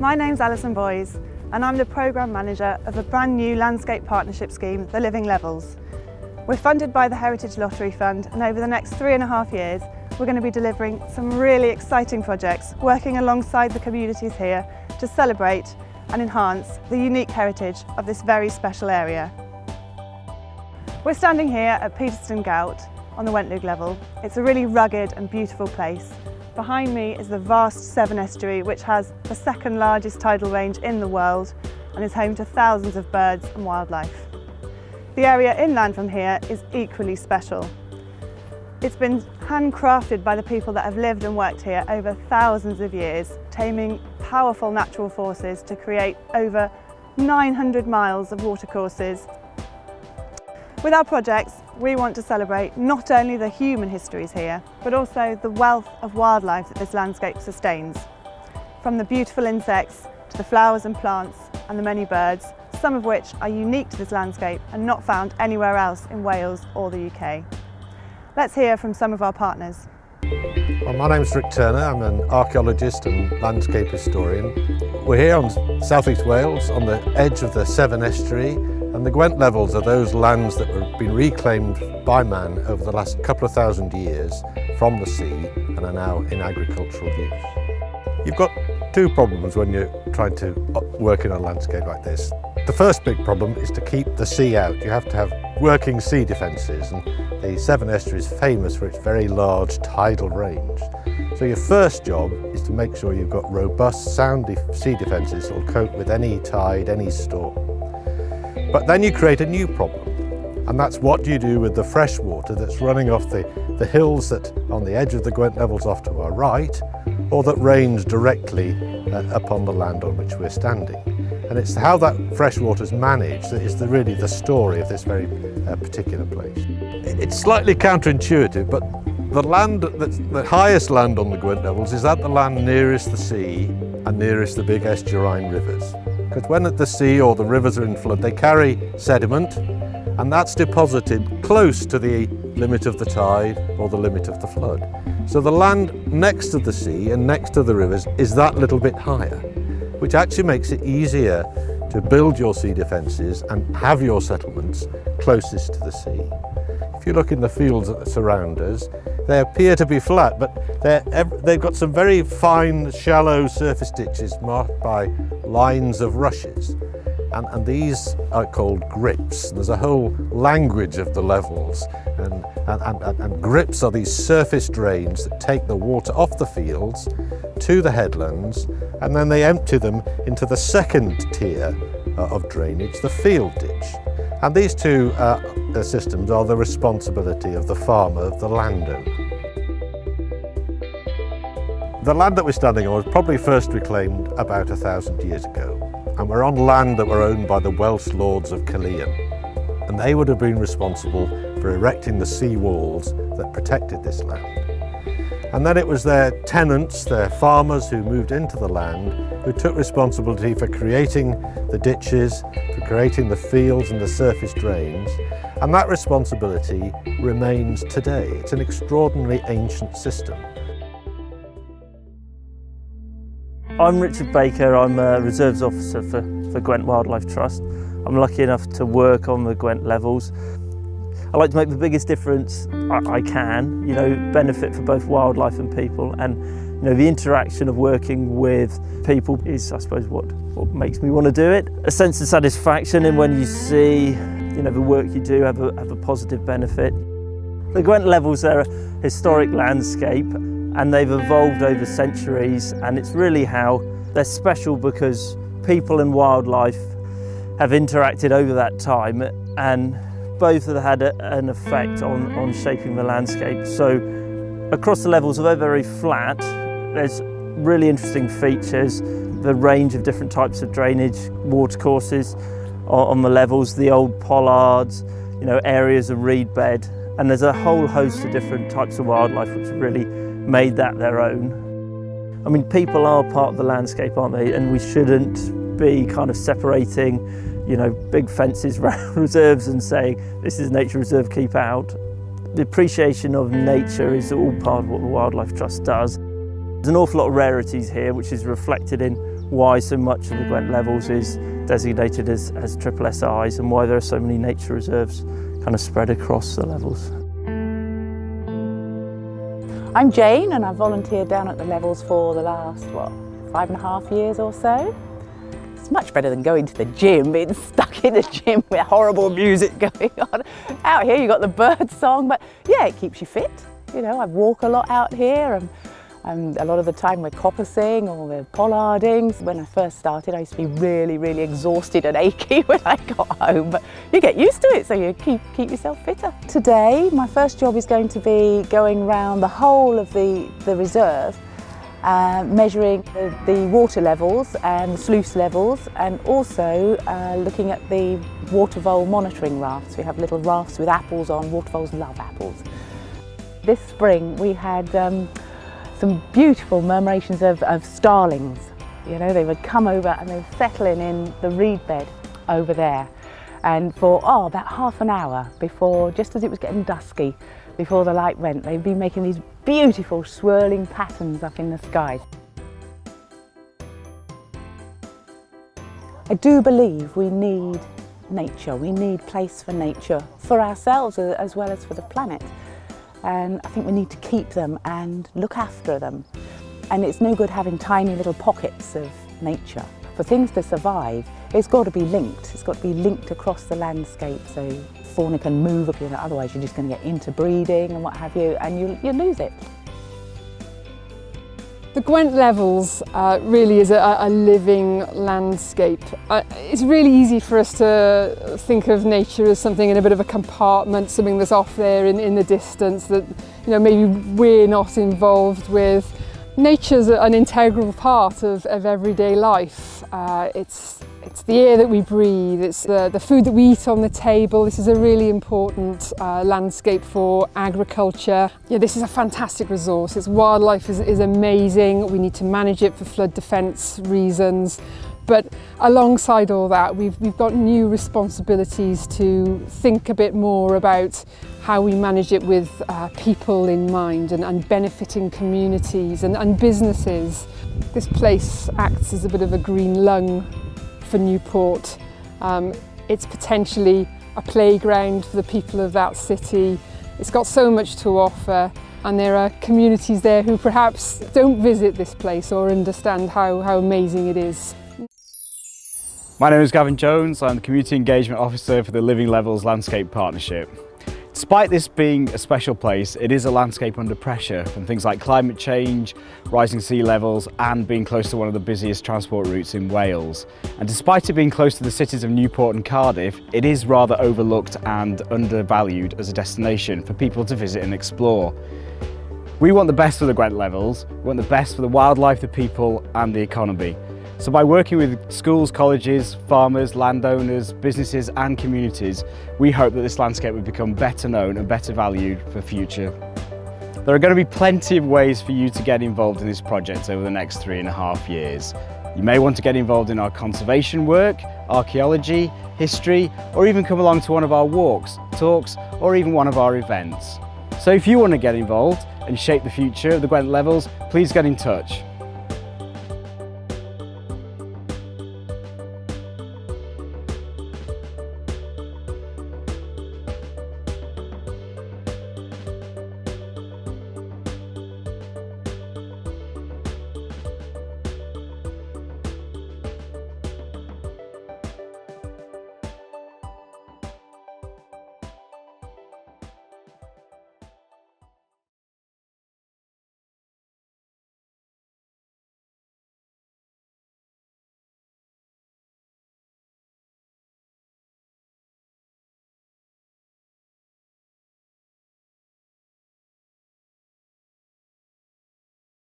My name's Alison Boys and I'm the Programme Manager of a brand new landscape partnership scheme, the Gwent Levels. We're funded by the Heritage Lottery Fund, and over the next 3.5 years we're going to be delivering some really exciting projects, working alongside the communities here to celebrate and enhance the unique heritage of this very special area. We're standing here at Peterston Gout on the Gwent Level. It's a really rugged and beautiful place. Behind me is the vast Severn Estuary, which has the second largest tidal range in the world and is home to thousands of birds and wildlife. The area inland from here is equally special. It's been handcrafted by the people that have lived and worked here over thousands of years, taming powerful natural forces to create over 900 miles of watercourses. With our projects, we want to celebrate not only the human histories here, but also the wealth of wildlife that this landscape sustains. From the beautiful insects to the flowers and plants and the many birds, some of which are unique to this landscape and not found anywhere else in Wales or the UK. Let's hear from some of our partners. Well, my name's Rick Turner. I'm an archaeologist and landscape historian. We're here on South East Wales on the edge of the Severn Estuary, and the Gwent Levels are those lands that have been reclaimed by man over the last couple of thousand years from the sea and are now in agricultural use. You've got two problems when you're trying to work in a landscape like this. The first big problem is to keep the sea out. You have to have working sea defences, and the Severn Estuary is famous for its very large tidal range. So your first job is to make sure you've got robust, sound sea defences that will cope with any tide, any storm. But then you create a new problem, and that's what do you do with the fresh water that's running off the hills that on the edge of the Gwent Levels off to our right, or that rains directly upon the land on which we're standing. And it's how that fresh water is managed that is really the story of this very particular place. It's slightly counterintuitive, but the highest land on the Gwent Levels is at the land nearest the sea and nearest the big estuarine rivers. Because when at the sea or the rivers are in flood, they carry sediment, and that's deposited close to the limit of the tide or the limit of the flood. So the land next to the sea and next to the rivers is that little bit higher, which actually makes it easier to build your sea defences and have your settlements closest to the sea. If you look in the fields that surround us, they appear to be flat, but they've got some very fine, shallow surface ditches marked by lines of rushes. And these are called grips. There's a whole language of the levels. And grips are these surface drains that take the water off the fields to the headlands, and then they empty them into the second tier of drainage, the field ditch. And these two systems are the responsibility of the farmer, of the landowner. The land that we're standing on was probably first reclaimed about 1,000 years ago. And we're on land that were owned by the Welsh lords of Caerleon. And they would have been responsible for erecting the sea walls that protected this land. And then it was their tenants, their farmers who moved into the land, who took responsibility for creating the ditches, for creating the fields and the surface drains. And that responsibility remains today. It's an extraordinarily ancient system. I'm Richard Baker. I'm a Reserves Officer for Gwent Wildlife Trust. I'm lucky enough to work on the Gwent Levels. I like to make the biggest difference I can, benefit for both wildlife and people, and the interaction of working with people is, I suppose, what makes me want to do it. A sense of satisfaction in when you see, the work you do have a positive benefit. The Gwent Levels are a historic landscape, and they've evolved over centuries, and it's really how they're special because people and wildlife have interacted over that time, and both have had an effect on shaping the landscape. So across the levels, although very flat, there's really interesting features, the range of different types of drainage, watercourses on the levels, the old pollards, areas of reed bed, and there's a whole host of different types of wildlife which have really made that their own. I mean, people are part of the landscape, aren't they? And we shouldn't be kind of separating, big fences around reserves and saying, this is a nature reserve, keep out. The appreciation of nature is all part of what the Wildlife Trust does. There's an awful lot of rarities here, which is reflected in why so much of the Gwent Levels is designated as SSSIs and why there are so many nature reserves kind of spread across the levels. I'm Jane and I've volunteered down at the Levels for the last, 5.5 years or so. It's much better than going to the gym, being stuck in the gym with horrible music going on. Out here you've got the bird song, but yeah, it keeps you fit. You know, I walk a lot out here and a lot of the time we're coppicing or we're pollarding. When I first started, I used to be really, really exhausted and achy when I got home, but you get used to it, so you keep yourself fitter. Today, my first job is going to be going around the whole of the reserve, measuring the water levels and the sluice levels, and also looking at the water vole monitoring rafts. We have little rafts with apples on. Water voles love apples. This spring we had some beautiful murmurations of starlings. You know, they would come over and they were settling in the reed bed over there. And for about half an hour before, just as it was getting dusky, before the light went, they'd be making these beautiful swirling patterns up in the sky. I do believe we need nature, we need place for nature, for ourselves as well as for the planet. And I think we need to keep them and look after them. And it's no good having tiny little pockets of nature. For things to survive, it's got to be linked. It's got to be linked across the landscape so fauna can move. You know, otherwise you're just going to get interbreeding and what have you, and you lose it. The Gwent Levels really is a living landscape. It's really easy for us to think of nature as something in a bit of a compartment, something that's off there in the distance that, you know, maybe we're not involved with. Nature's an integral part of everyday life. It's the air that we breathe, it's the food that we eat on the table. This is a really important landscape for agriculture. Yeah, this is a fantastic resource. Its wildlife is amazing. We need to manage it for flood defence reasons. But alongside all that, we've got new responsibilities to think a bit more about how we manage it with people in mind and benefiting communities and businesses. This place acts as a bit of a green lung for Newport. It's potentially a playground for the people of that city. It's got so much to offer, and there are communities there who perhaps don't visit this place or understand how amazing it is. My name is Gavin Jones. I'm the Community Engagement Officer for the Living Levels Landscape Partnership. Despite this being a special place, it is a landscape under pressure from things like climate change, rising sea levels, and being close to one of the busiest transport routes in Wales. And despite it being close to the cities of Newport and Cardiff, it is rather overlooked and undervalued as a destination for people to visit and explore. We want the best for the Gwent Levels, we want the best for the wildlife, the people, and the economy. So by working with schools, colleges, farmers, landowners, businesses and communities, we hope that this landscape will become better known and better valued for future. There are going to be plenty of ways for you to get involved in this project over the next 3.5 years. You may want to get involved in our conservation work, archaeology, history, or even come along to one of our walks, talks, or even one of our events. So if you want to get involved and shape the future of the Gwent Levels, please get in touch.